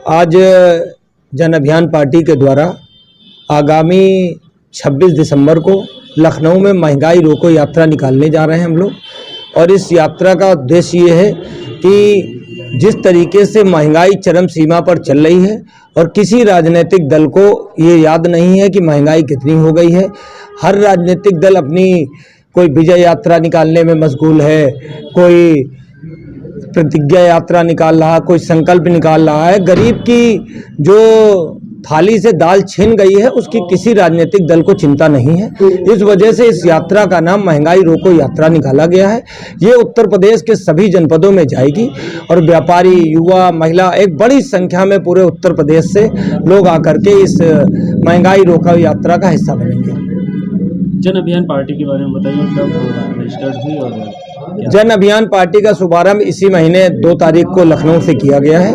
आज जन अभियान पार्टी के द्वारा आगामी 26 दिसंबर को लखनऊ में महंगाई रोको यात्रा निकालने जा रहे हैं हम लोग। और इस यात्रा का उद्देश्य ये है कि जिस तरीके से महंगाई चरम सीमा पर चल रही है और किसी राजनीतिक दल को ये याद नहीं है कि महंगाई कितनी हो गई है। हर राजनीतिक दल अपनी कोई विजय यात्रा निकालने में मशगूल है, कोई प्रतिज्ञा यात्रा निकाल रहा, कोई संकल्प निकाल रहा है। गरीब की जो थाली से दाल छिन गई है उसकी किसी राजनीतिक दल को चिंता नहीं है। इस वजह से इस यात्रा का नाम महंगाई रोको यात्रा निकाला गया है। ये उत्तर प्रदेश के सभी जनपदों में जाएगी और व्यापारी, युवा, महिला, एक बड़ी संख्या में पूरे उत्तर प्रदेश से लोग आकर के इस महंगाई रोको यात्रा का हिस्सा बनेंगे। जन अभियान पार्टी के बारे में बताइए, कब रजिस्टर्ड हुई और जन अभियान पार्टी का शुभारंभ इसी महीने 2 तारीख को लखनऊ से किया गया है।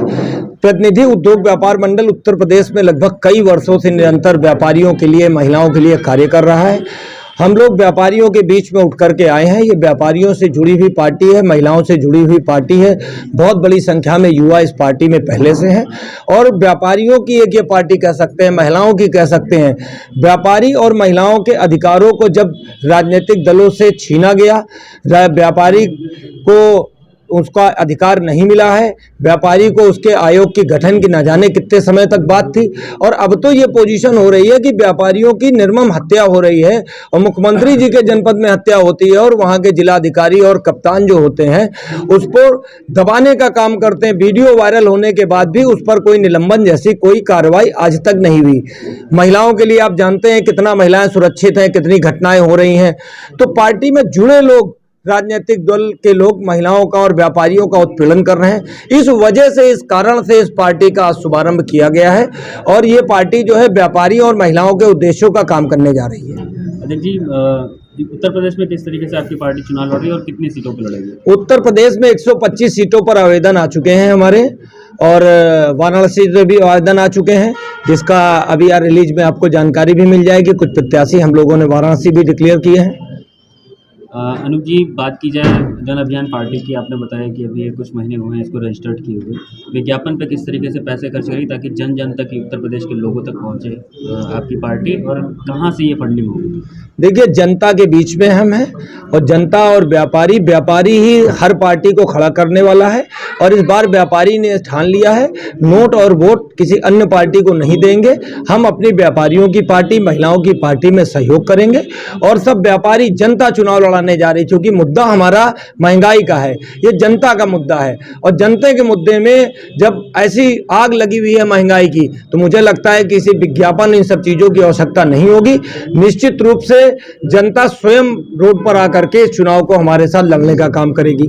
प्रतिनिधि उद्योग व्यापार मंडल उत्तर प्रदेश में लगभग कई वर्षों से निरंतर व्यापारियों के लिए, महिलाओं के लिए कार्य कर रहा है। हम लोग व्यापारियों के बीच में उठ करके आए हैं। ये व्यापारियों से जुड़ी हुई पार्टी है, महिलाओं से जुड़ी हुई पार्टी है। बहुत बड़ी संख्या में युवा इस पार्टी में पहले से हैं और व्यापारियों की एक ये पार्टी कह सकते हैं, महिलाओं की कह सकते हैं। व्यापारी और महिलाओं के अधिकारों को जब राजनीतिक दलों से छीना गया, व्यापारी को उसका अधिकार नहीं मिला है, व्यापारी को उसके आयोग की गठन की न जाने कितने समय तक बात थी और अब तो ये पोजीशन हो रही है कि व्यापारियों की निर्मम हत्या हो रही है और मुख्यमंत्री जी के जनपद में हत्या होती है और वहाँ के जिलाधिकारी और कप्तान जो होते हैं उस पर दबाने का काम करते हैं। वीडियो वायरल होने के बाद भी उस पर कोई निलंबन जैसी कोई कार्रवाई आज तक नहीं हुई। महिलाओं के लिए आप जानते हैं कितना महिलाएं सुरक्षित हैं, कितनी घटनाएं हो रही हैं। तो पार्टी में जुड़े लोग, राजनीतिक दल के लोग महिलाओं का और व्यापारियों का उत्पीड़न कर रहे हैं। इस वजह से, इस कारण से इस पार्टी का शुभारंभ किया गया है और ये पार्टी जो है व्यापारी और महिलाओं के उद्देश्यों का काम करने जा रही है। अध्यक्ष जी, उत्तर प्रदेश में किस तरीके से आपकी पार्टी चुनाव लड़ रही है और कितनी सीटों पर लड़ेगी? उत्तर प्रदेश में 125 सीटों पर आवेदन आ चुके हैं हमारे और वाराणसी से भी आवेदन आ चुके हैं, जिसका अभी यार रिलीज में आपको जानकारी भी मिल जाएगी। कुछ प्रत्याशी हम लोगों ने वाराणसी भी डिक्लेयर किए हैं। अनूप जी, बात की जाए जन अभियान पार्टी की, आपने बताया कि अभी कुछ महीने हुए हैं इसको रजिस्टर्ड किए हुए। विज्ञापन पे किस तरीके से पैसे खर्च करेगी ताकि जन जन तक, उत्तर प्रदेश के लोगों तक पहुंचे आपकी पार्टी, और कहां से ये फंडिंग होगी? देखिए, जनता के बीच में हम हैं और जनता और व्यापारी ही हर पार्टी को खड़ा करने वाला है और इस बार व्यापारी ने ठान लिया है नोट और वोट किसी अन्य पार्टी को नहीं देंगे। हम अपनी व्यापारियों की पार्टी, महिलाओं की पार्टी में सहयोग करेंगे और सब व्यापारी जनता चुनाव लड़ाने जा रही है, क्योंकि मुद्दा हमारा महंगाई का है, ये जनता का मुद्दा है और जनता के मुद्दे में जब ऐसी आग लगी हुई है महंगाई की, तो मुझे लगता है कि इसी विज्ञापन, इन सब चीज़ों की आवश्यकता नहीं होगी। निश्चित रूप से जनता स्वयं रोड पर आकर के इस चुनाव को हमारे साथ लड़ने का काम करेगी।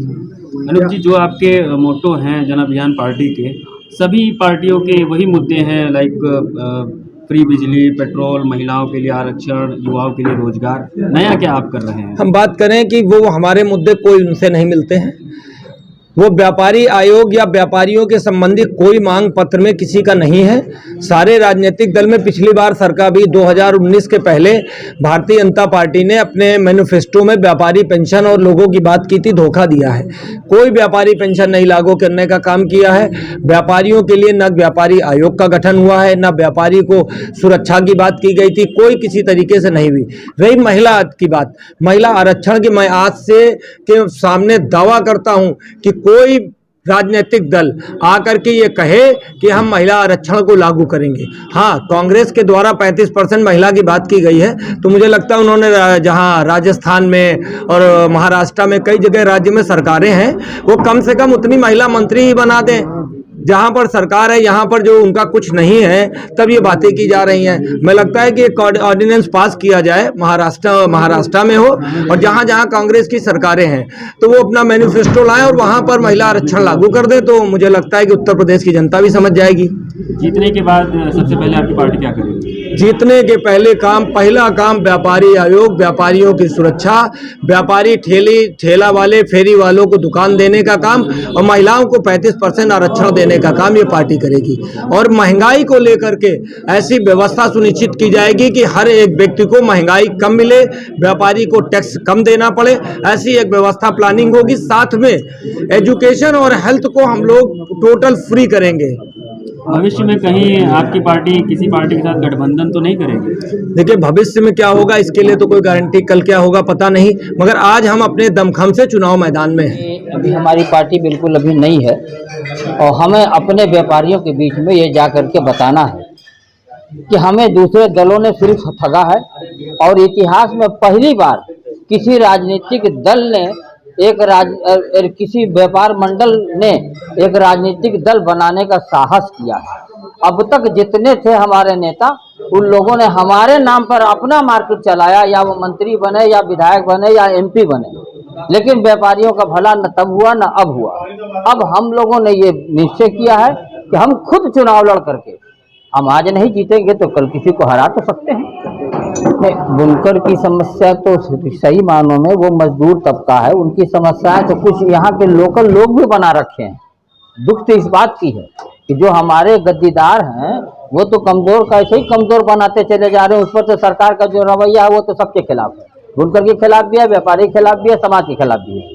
अनूप जी, जो आपके मोटो हैं जन अभियान पार्टी के, सभी पार्टियों के वही मुद्दे हैं, लाइक फ्री बिजली, पेट्रोल, महिलाओं के लिए आरक्षण, युवाओं के लिए रोजगार। नया क्या आप कर रहे हैं? हम बात करें कि वो हमारे मुद्दे कोई उनसे नहीं मिलते हैं। वो व्यापारी आयोग या व्यापारियों के संबंधी कोई मांग पत्र में किसी का नहीं है। सारे राजनीतिक दल में पिछली बार सरकार भी 2019 के पहले भारतीय जनता पार्टी ने अपने मैनिफेस्टो में व्यापारी पेंशन और लोगों की बात की थी, धोखा दिया है। कोई व्यापारी पेंशन नहीं लागू करने का काम किया है। व्यापारियों के लिए न व्यापारी आयोग का गठन हुआ है, न व्यापारी को सुरक्षा की बात की गई थी, कोई किसी तरीके से नहीं हुई। रही महिला की बात, महिला आरक्षण की, मैं आज से के सामने दावा करता हूं कि कोई राजनीतिक दल आकर के ये कहे कि हम महिला आरक्षण को लागू करेंगे। हाँ, कांग्रेस के द्वारा 35% महिला की बात की गई है, तो मुझे लगता है उन्होंने जहाँ राजस्थान में और महाराष्ट्र में कई जगह राज्य में सरकारें हैं, वो कम से कम उतनी महिला मंत्री ही बना दें। जहाँ पर सरकार है, यहाँ पर जो उनका कुछ नहीं है, तब ये बातें की जा रही हैं। मैं लगता है कि एक ऑर्डिनेंस पास किया जाए, महाराष्ट्र में हो और जहाँ जहाँ कांग्रेस की सरकारें हैं तो वो अपना मैनिफेस्टो लाएं और वहाँ पर महिला आरक्षण लागू कर दें, तो मुझे लगता है कि उत्तर प्रदेश की जनता भी समझ जाएगी। जीतने के बाद सबसे पहले आपकी पार्टी क्या करेगी? जीतने के पहला काम व्यापारी आयोग, व्यापारियों की सुरक्षा, व्यापारी ठेला वाले, फेरी वालों को दुकान देने का काम और महिलाओं को 35% आरक्षण देने का काम ये पार्टी करेगी। और महंगाई को लेकर के ऐसी व्यवस्था सुनिश्चित की जाएगी कि हर एक व्यक्ति को महंगाई कम मिले, व्यापारी को टैक्स कम देना पड़े, ऐसी एक व्यवस्था प्लानिंग होगी। साथ में एजुकेशन और हेल्थ को हम लोग टोटल फ्री करेंगे। भविष्य में कहीं आपकी पार्टी किसी पार्टी के साथ गठबंधन तो नहीं करेगी? देखिए, भविष्य में क्या होगा इसके लिए तो कोई गारंटी, कल क्या होगा पता नहीं, मगर आज हम अपने दमखम से चुनाव मैदान में हैं। अभी हमारी पार्टी बिल्कुल अभी नहीं है और हमें अपने व्यापारियों के बीच में ये जा कर के बताना है कि हमें दूसरे दलों ने सिर्फ ठगा है और इतिहास में पहली बार किसी राजनीतिक दल ने किसी व्यापार मंडल ने एक राजनीतिक दल बनाने का साहस किया है। अब तक जितने थे हमारे नेता, उन लोगों ने हमारे नाम पर अपना मार्केट चलाया, या वो मंत्री बने या विधायक बने या एमपी बने, लेकिन व्यापारियों का भला न तब हुआ न अब हुआ। अब हम लोगों ने ये निश्चय किया है कि हम खुद चुनाव लड़ करके, हम आज नहीं जीतेंगे तो कल किसी को हरा तो सकते हैं। बुनकर की समस्या तो सही मानों में वो मजदूर तबका है, उनकी समस्याएं तो कुछ यहाँ के लोकल लोग भी बना रखे हैं। दुख तो इस बात की है कि जो हमारे गद्दीदार हैं वो तो कमजोर का ऐसे ही कमजोर बनाते चले जा रहे हैं। उस पर तो सरकार का जो रवैया है वो तो सबके खिलाफ है, बुनकर के खिलाफ भी है, व्यापारी के खिलाफ भी है, समाज के खिलाफ भी है।